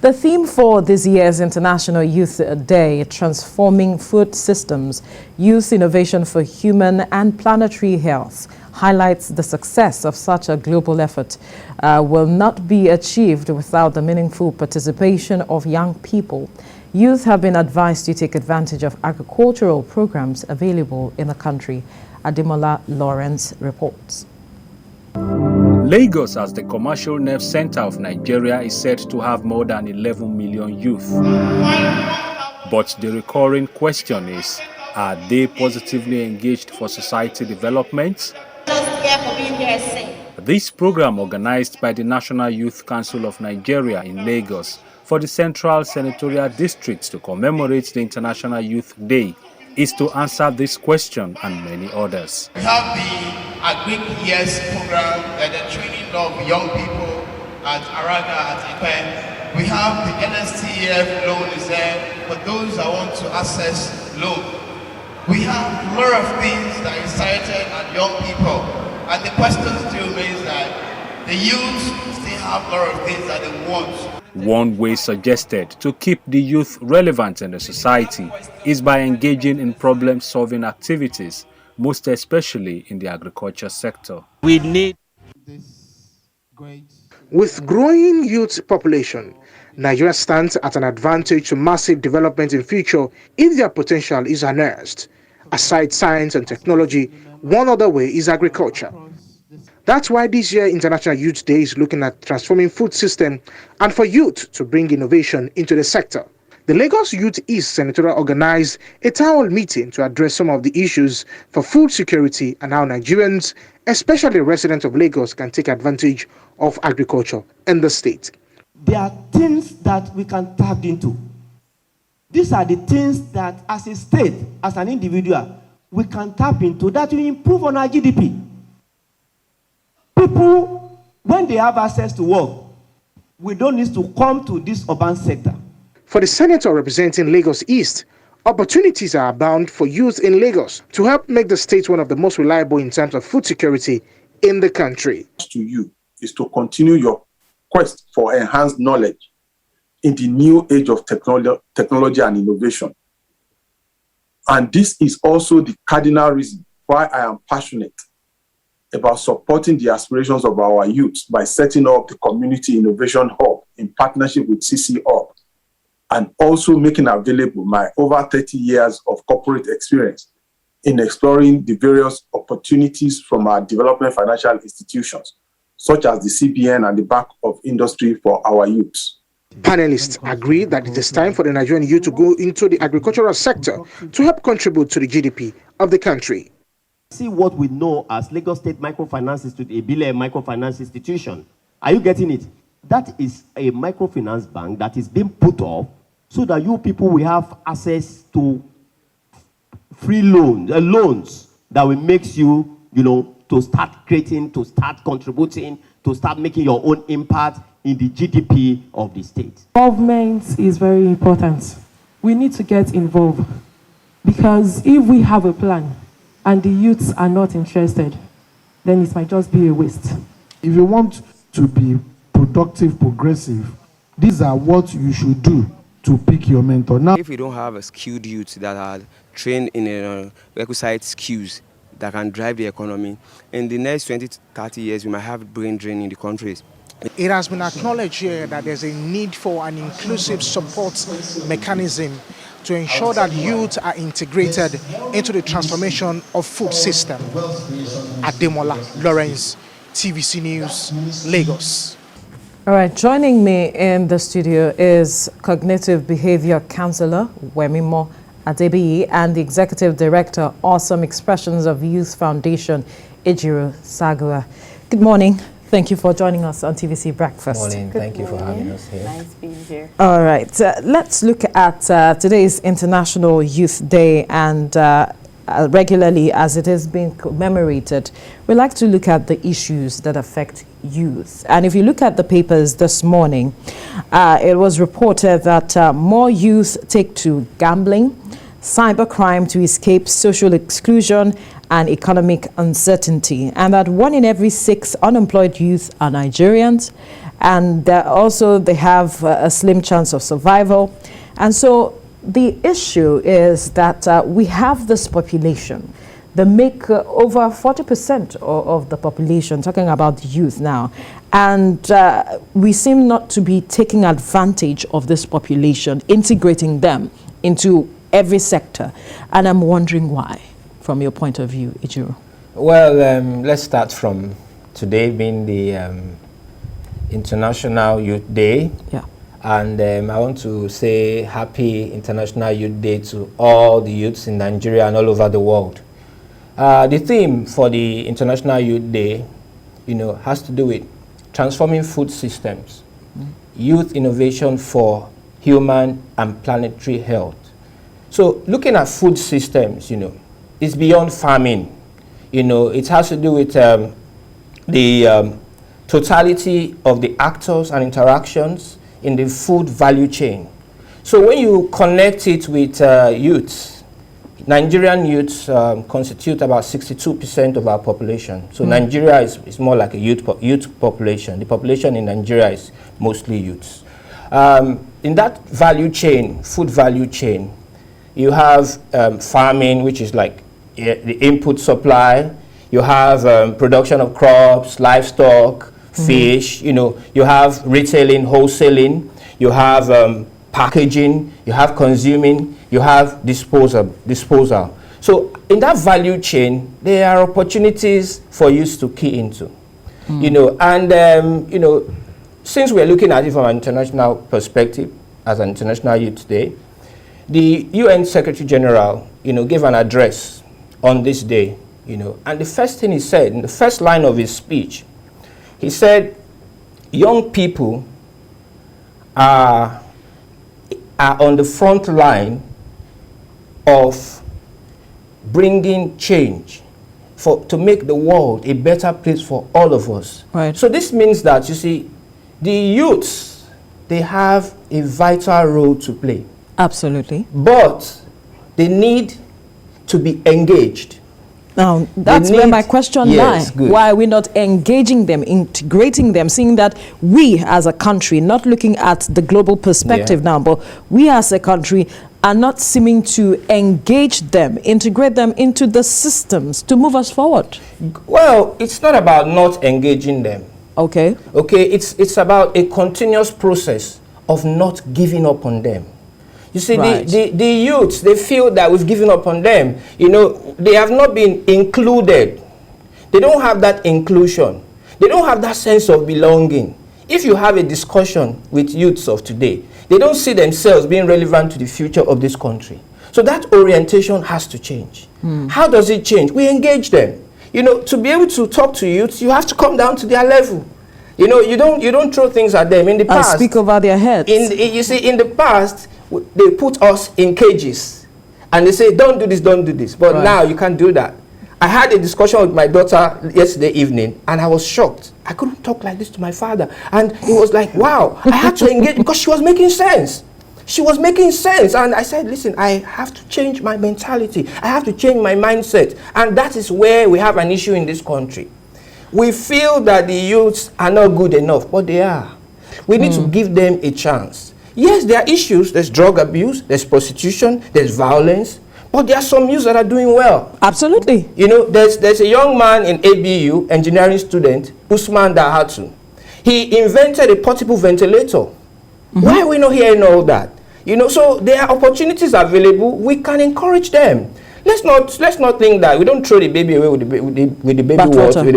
The theme for this year's International Youth Day, Transforming Food Systems, Youth Innovation for Human and Planetary Health, highlights the success of such a global effort will not be achieved without the meaningful participation of young people. Youth have been advised to take advantage of agricultural programs available in the country. Ademola Lawrence reports. Lagos, as the commercial nerve center of Nigeria, is said to have more than 11 million youth. But the recurring question is, are they positively engaged for society development? This program, organized by the National Youth Council of Nigeria in Lagos for the Central Senatorial District to commemorate the International Youth Day, is to answer this question and many others. We have the Agric Years program, the training of young people at Araga, at Ipen. We have the NSTF loan is there for those that want to access loan. We have a lot of things that is cited at young people. And the question still remains that the youth still have a lot of things that they want. One way suggested to keep the youth relevant in the society is by engaging in problem-solving activities, most especially in the agriculture sector. We need this great. With growing youth population, Nigeria stands at an advantage to massive development in future if their potential is harnessed. Aside science and technology, one other way is agriculture. That's why this year International Youth Day is looking at transforming food system and for youth to bring innovation into the sector. The Lagos Youth East Senatorial organized a town hall meeting to address some of the issues for food security and how Nigerians, especially residents of Lagos, can take advantage of agriculture in the state. There are things that we can tap into. These are the things that as a state, as an individual, we can tap into that will improve on our GDP. People, when they have access to work, we don't need to come to this urban sector. For the senator representing Lagos East, opportunities are abound for youth in Lagos to help make the state one of the most reliable in terms of food security in the country. To you is to continue your quest for enhanced knowledge in the new age of technology and innovation. And this is also the cardinal reason why I am passionate about supporting the aspirations of our youth by setting up the Community Innovation Hub in partnership with CC Hub, and also making available my over 30 years of corporate experience in exploring the various opportunities from our development financial institutions, such as the CBN and the Bank of Industry for our youths. Panelists agree that it is time for the Nigerian youth to go into the agricultural sector to help contribute to the GDP of the country. See what we know as Lagos State Microfinance Institute, a billion microfinance institution. Are you getting it? That is a microfinance bank that is being put up so that you people will have access to free loans that will make you, to start creating, to start contributing, to start making your own impact in the GDP of the state. Government is very important. We need to get involved because if we have a plan and the youths are not interested, then it might just be a waste. If you want to be productive, progressive, these are what you should do to pick your mentor. Now, if we don't have a skilled youth that are trained in requisite skills that can drive the economy, in the next 20 to 30 years, we might have brain drain in the countries. It has been acknowledged here that there's a need for an inclusive support mechanism to ensure that youth are integrated into the transformation of food system. Ademola Lawrence, TVC News, Lagos. All right, joining me in the studio is Cognitive Behavior Counselor Wemimo Adebiyi and the Executive Director, Awesome Expressions of Youth Foundation, Ejiro Sagua. Good morning. Thank you for joining us on TVC Breakfast. Morning. Thank you for having us here. Nice being here. All right, let's look at today's International Youth Day, and regularly as it is being commemorated, we like to look at the issues that affect youth. And if you look at the papers this morning, it was reported that more youth take to gambling, cybercrime to escape social exclusion and economic uncertainty, and that 1 in every 6 unemployed youth are Nigerians, and also they have a slim chance of survival. And so the issue is that we have this population. They make over 40% of the population, talking about the youth now. And we seem not to be taking advantage of this population, integrating them into every sector. And I'm wondering why, from your point of view, Ijuru. Well, let's start from today being the International Youth Day. Yeah. And I want to say happy International Youth Day to all the youths in Nigeria and all over the world. The theme for the International Youth Day, has to do with transforming food systems, youth innovation for human and planetary health. So looking at food systems, it's beyond farming. It has to do with the totality of the actors and interactions in the food value chain. So when you connect it with youths, Nigerian youths constitute about 62% of our population. So Nigeria is more like a youth population. The population in Nigeria is mostly youths. In that value chain, food value chain, you have farming, which is like the input supply. You have production of crops, livestock, fish. You have retailing, wholesaling. You have packaging. You have consuming. You have disposal. So in that value chain, there are opportunities for youth to key into. Since we're looking at it from an international perspective, as an International Youth Day, the UN Secretary General, gave an address on this day, and the first thing he said, in the first line of his speech, he said, young people are on the front line of bringing change to make the world a better place for all of us. Right. So this means that, the youths, they have a vital role to play. Absolutely. But they need to be engaged. Now, that's where my question lies. Why are we not engaging them, integrating them, seeing that we as a country, not looking at the global perspective now, but we as a country are not seeming to engage them, integrate them into the systems to move us forward? Well, it's not about not engaging them. Okay. Okay, it's about a continuous process of not giving up on them. You see, the youths, they feel that we've given up on them. They have not been included. They don't have that inclusion. They don't have that sense of belonging. If you have a discussion with youths of today, they don't see themselves being relevant to the future of this country. So that orientation has to change. How does it change? We engage them. To be able to talk to youths, you have to come down to their level. You don't throw things at them. In the past, speak over their heads. You see, in the past, they put us in cages and they say, don't do this, don't do this. But now you can't do that. I had a discussion with my daughter yesterday evening and I was shocked. I couldn't talk like this to my father. And it was like, wow, I had to engage because she was making sense. She was making sense. And I said, listen, I have to change my mentality. I have to change my mindset. And that is where we have an issue in this country. We feel that the youths are not good enough, but they are. We need to give them a chance. Yes, there are issues. There's drug abuse, there's prostitution, there's violence, but there are some youths that are doing well. Absolutely. There's a young man in ABU, engineering student, Usman Dahatu. He invented a portable ventilator. Why are we not hearing all that? So there are opportunities available. We can encourage them. Let's not think that we don't throw the baby away with the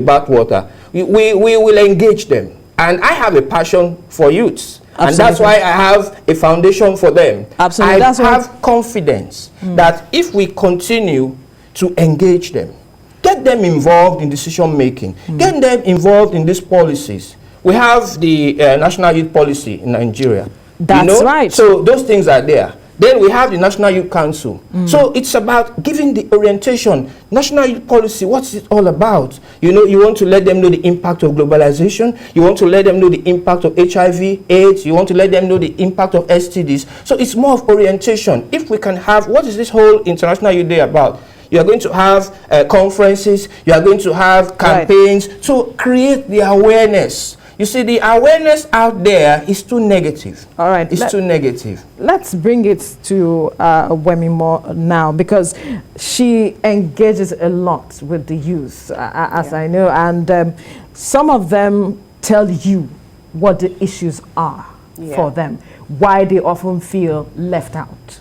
bathwater. We will engage them. And I have a passion for youths. Absolutely. And that's why I have a foundation for them. Absolutely. I have confidence that if we continue to engage them, get them involved in decision making, get them involved in these policies. We have the National Youth Policy in Nigeria. That's right. So those things are there. Then we have the National Youth Council. So it's about giving the orientation. National Youth Policy, what's it all about? You want to let them know the impact of globalization. You want to let them know the impact of HIV, AIDS. You want to let them know the impact of STDs. So it's more of orientation. If we can have, what is this whole International Youth Day about? You are going to have conferences. You are going to have campaigns to create the awareness. You see, the awareness out there is too negative. All right. It's too negative. Let's bring it to Wemimo now, because she engages a lot with the youth, as I know, and some of them tell you what the issues are for them, why they often feel left out.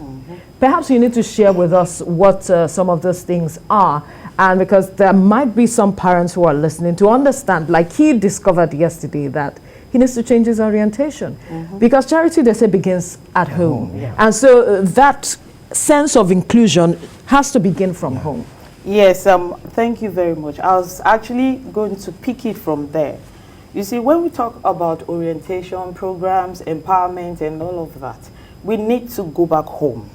Perhaps you need to share with us what some of those things are, and because there might be some parents who are listening to understand, like he discovered yesterday that he needs to change his orientation, because charity, they say, begins at home. And so that sense of inclusion has to begin from home. Yes, thank you very much. I was actually going to pick it from there. You see, when we talk about orientation programs, empowerment, and all of that, we need to go back home.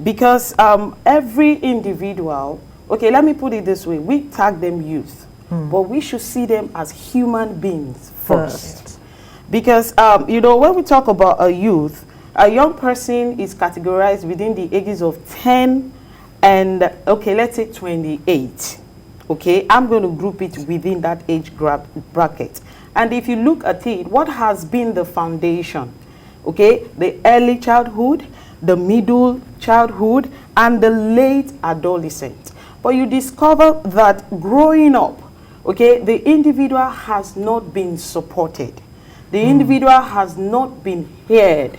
Because every individual, okay, let me put it this way, we tag them youth, but we should see them as human beings first. Because, you know, when we talk about a youth, a young person is categorized within the ages of 10 and, okay, let's say 28. Okay, I'm going to group it within that age bracket. And if you look at it, what has been the foundation? Okay, the early childhood, the middle childhood, and the late adolescent. But you discover that growing up, okay, the individual has not been supported. The individual has not been heard.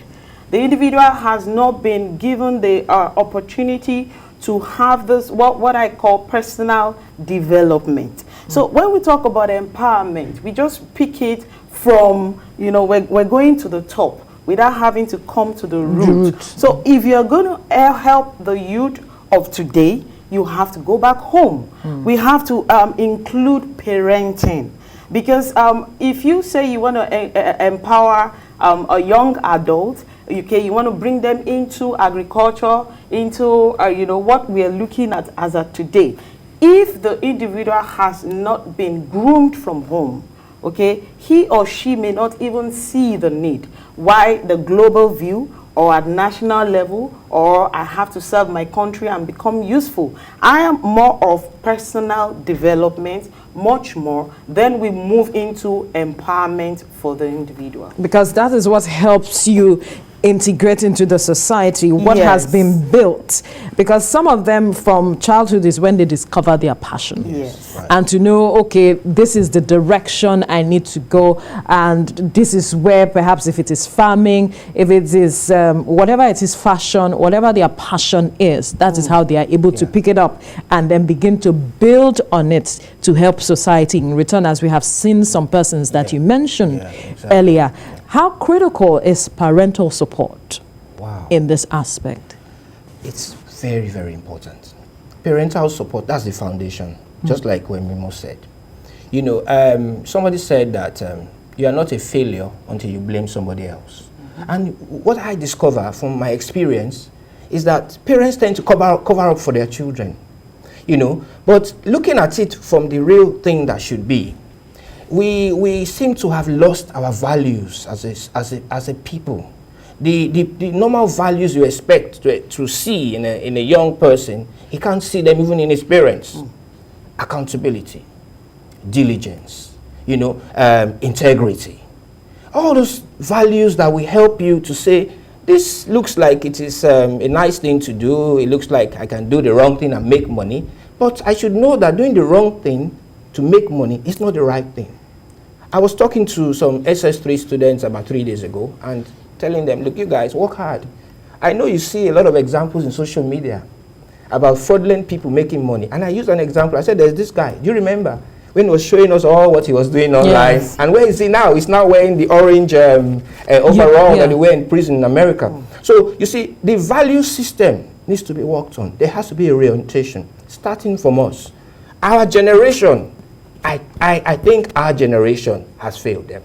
The individual has not been given the opportunity to have this, what I call personal development. So when we talk about empowerment, we just pick it from, you know, we're going to the top without having to come to the root. So if you're going to help the youth of today, you have to go back home. We have to include parenting. Because if you say you want to empower a young adult, okay, you want to bring them into agriculture, into you know, what we are looking at as of today. If the individual has not been groomed from home, okay, he or she may not even see the need. Why the global view, or at national level, or I have to serve my country and become useful. I am more of personal development, much more. Then we move into empowerment for the individual. Because that is what helps you integrate into the society, what has been built. Because some of them from childhood is when they discover their passion. And to know, okay, this is the direction I need to go, and this is where, perhaps if it is farming, if it is whatever it is, fashion, whatever their passion is, that is how they are able to pick it up and then begin to build on it to help society in return, as we have seen some persons that you mentioned earlier. How critical is parental support in this aspect? It's very, very important. Parental support, that's the foundation, just like Wemimo said. You know, somebody said that you are not a failure until you blame somebody else. And what I discover from my experience is that parents tend to cover up for their children, you know. But looking at it from the real thing that should be, we seem to have lost our values as a people. The normal values you expect to see in a young person, he can't see them even in his parents. Accountability, diligence, you know, integrity. All those values that will help you to say, this looks like it is a nice thing to do. It looks like I can do the wrong thing and make money. But I should know that doing the wrong thing to make money is not the right thing. I was talking to some SS3 students about 3 days ago and telling them, look, you guys, work hard. I know you see a lot of examples in social media about fraudulent people making money. And I used an example. I said, there's this guy. Do you remember when he was showing us all what he was doing online? And where is he now? He's now wearing the orange overall that he wear in prison in America. So you see, the value system needs to be worked on. There has to be a reorientation, starting from us. Our generation, I think our generation has failed them,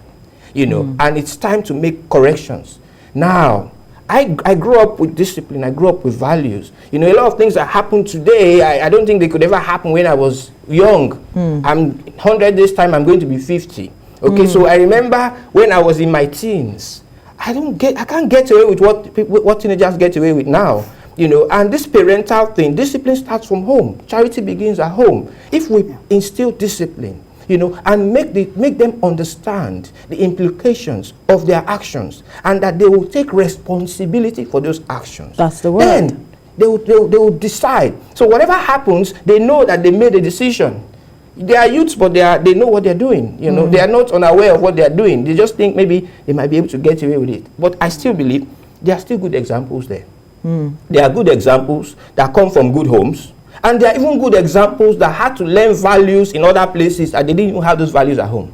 you know, and it's time to make corrections. Now, I grew up with discipline, I grew up with values. You know, a lot of things that happen today, I don't think they could ever happen when I was young. I'm 100 this time, I'm going to be 50. Okay, so I remember when I was in my teens, I can't get away with what teenagers get away with now. You know, and this parental thing, discipline starts from home. Charity begins at home. If we instill discipline, you know, and make them understand the implications of their actions, and that they will take responsibility for those actions. That's the word. Then they will decide. So whatever happens, they know that they made a decision. They are youths, but they know what they're doing. You know, they are not unaware of what they are doing. They just think maybe they might be able to get away with it. But I still believe there are still good examples there. There are good examples that come from good homes, and there are even good examples that had to learn values in other places and they didn't even have those values at home.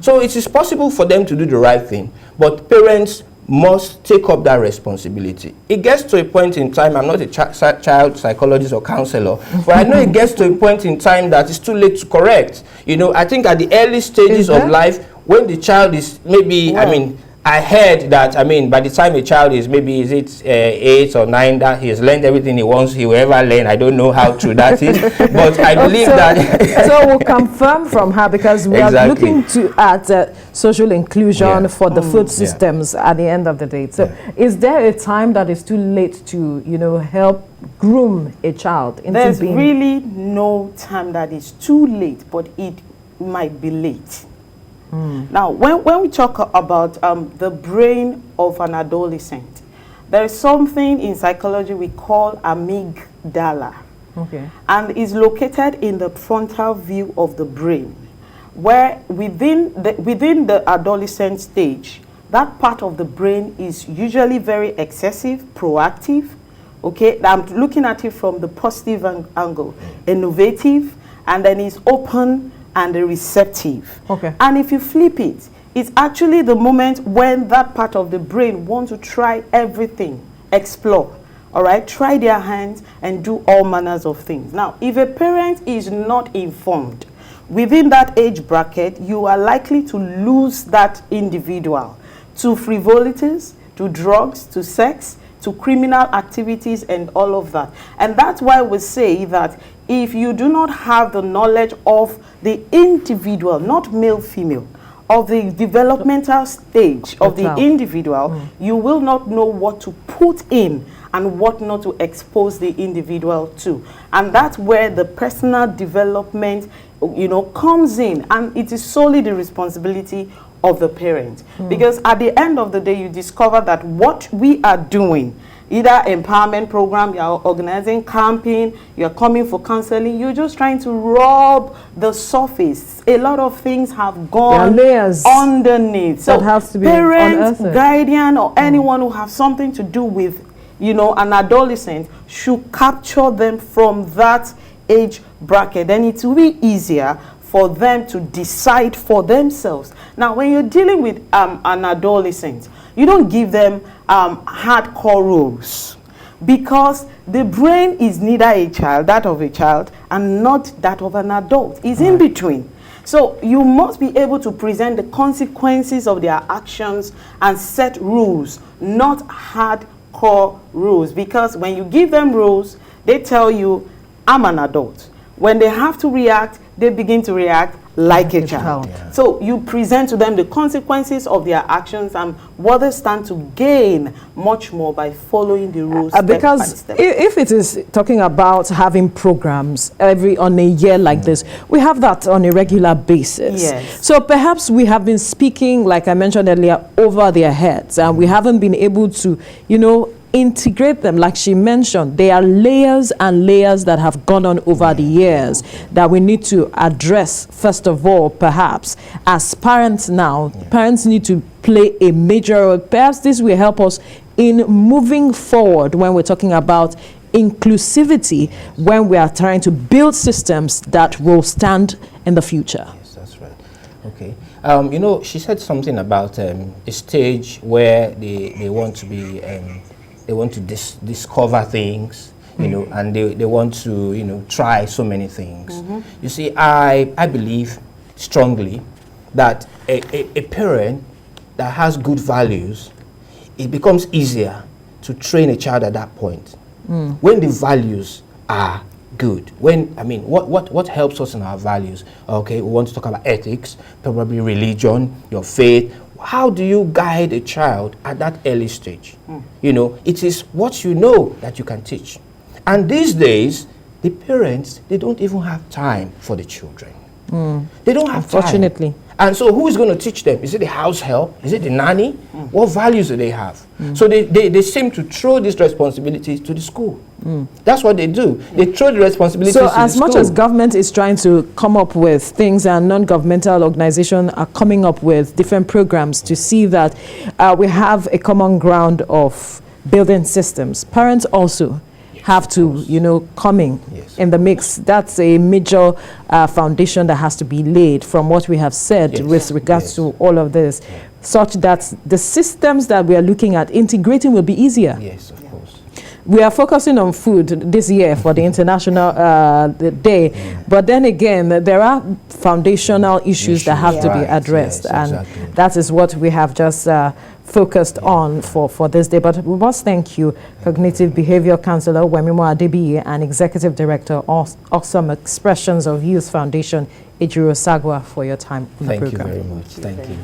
So it is possible for them to do the right thing, but parents must take up that responsibility. It gets to a point in time, I'm not a child psychologist or counselor, but I know it gets to a point in time that it's too late to correct. You know, I think at the early stages of life, when the child is maybe, I mean, I heard that, I mean, by the time a child is maybe, is it 8 or 9, that he has learned everything he wants, he will ever learn. I don't know how true that is, but I believe that. So we'll confirm from her, because we are looking at social inclusion for the food systems at the end of the day. So is there a time that is too late to, you know, help groom a child into There's being... really no time that is too late, but it might be late. Now, when we talk about the brain of an adolescent, there is something in psychology we call amygdala. And is located in the frontal view of the brain, where within the adolescent stage, that part of the brain is usually very excessive, proactive. I'm looking at it from the positive angle, innovative, and then is open and receptive. And if you flip it, it's actually the moment when that part of the brain wants to try everything, explore, all right, try their hands and do all manners of things. Now, if a parent is not informed within that age bracket, you are likely to lose that individual to frivolities, to drugs, to sex, to criminal activities and all of that. And that's why we say that if you do not have the knowledge of the individual, not male, female, of the developmental stage of the individual, you will not know what to put in and what not to expose the individual to. And that's where the personal development, you know, comes in. And it is solely the responsibility of the parent. Because at the end of the day, you discover that what we are doing, either empowerment program, you're organizing camping, you're coming for counseling, you're just trying to rub the surface. A lot of things have gone underneath. So has to be parents, guardian, or anyone who have something to do with, you know, an adolescent should capture them from that age bracket. Then it will be easier for them to decide for themselves. Now, when you're dealing with an adolescent, you don't give them hardcore rules, because the brain is neither a child, that of a child, and not that of an adult. It's in between. So you must be able to present the consequences of their actions and set rules, not hardcore rules. Because when you give them rules, they tell you, I'm an adult. When they have to react, they begin to react like a child. So you present to them the consequences of their actions and what they stand to gain much more by following the rules step because by step. If it is talking about having programs on a year like this, we have that on a regular basis. So perhaps we have been speaking, like I mentioned earlier, over their heads, and we haven't been able to, you know, integrate them. Like she mentioned, there are layers and layers that have gone on over the years that we need to address. First of all, perhaps as parents now, parents need to play a major role. Perhaps this will help us in moving forward when we're talking about inclusivity, when we are trying to build systems that will stand in the future. Yes, that's right. Okay. You know, she said something about a stage where they want to be they want to discover things, you know, and they want to, you know, try so many things. You see, I believe strongly that a parent that has good values, it becomes easier to train a child at that point. When the values are good. When, I mean, what helps us in our values? Okay, we want to talk about ethics, probably religion, your faith. How do you guide a child at that early stage? You know, it is what you know that you can teach. And these days, the parents, they don't even have time for the children. They don't have unfortunately. time. And so who is going to teach them? Is it the house help? Is it the nanny? What values do they have? So they seem to throw these responsibilities to the school. That's what they do. They throw the responsibilities to the school. So as much as government is trying to come up with things, and non-governmental organizations are coming up with different programs to see that we have a common ground of building systems, parents also have to, come in the mix. That's a major foundation that has to be laid from what we have said with regards to all of this, such that the systems that we are looking at integrating will be easier. Yes, of course. We are focusing on food this year for the International Day, but then again, there are foundational issues that have to be addressed, and that is what we have just focused on for this day. But we must thank you, Cognitive Behavior Counselor Wemimo Adebiyi and Executive Director of Awesome Expressions of Youth Foundation, Ejiro Sagwa, for your time on the program. Thank you very much. Thank you.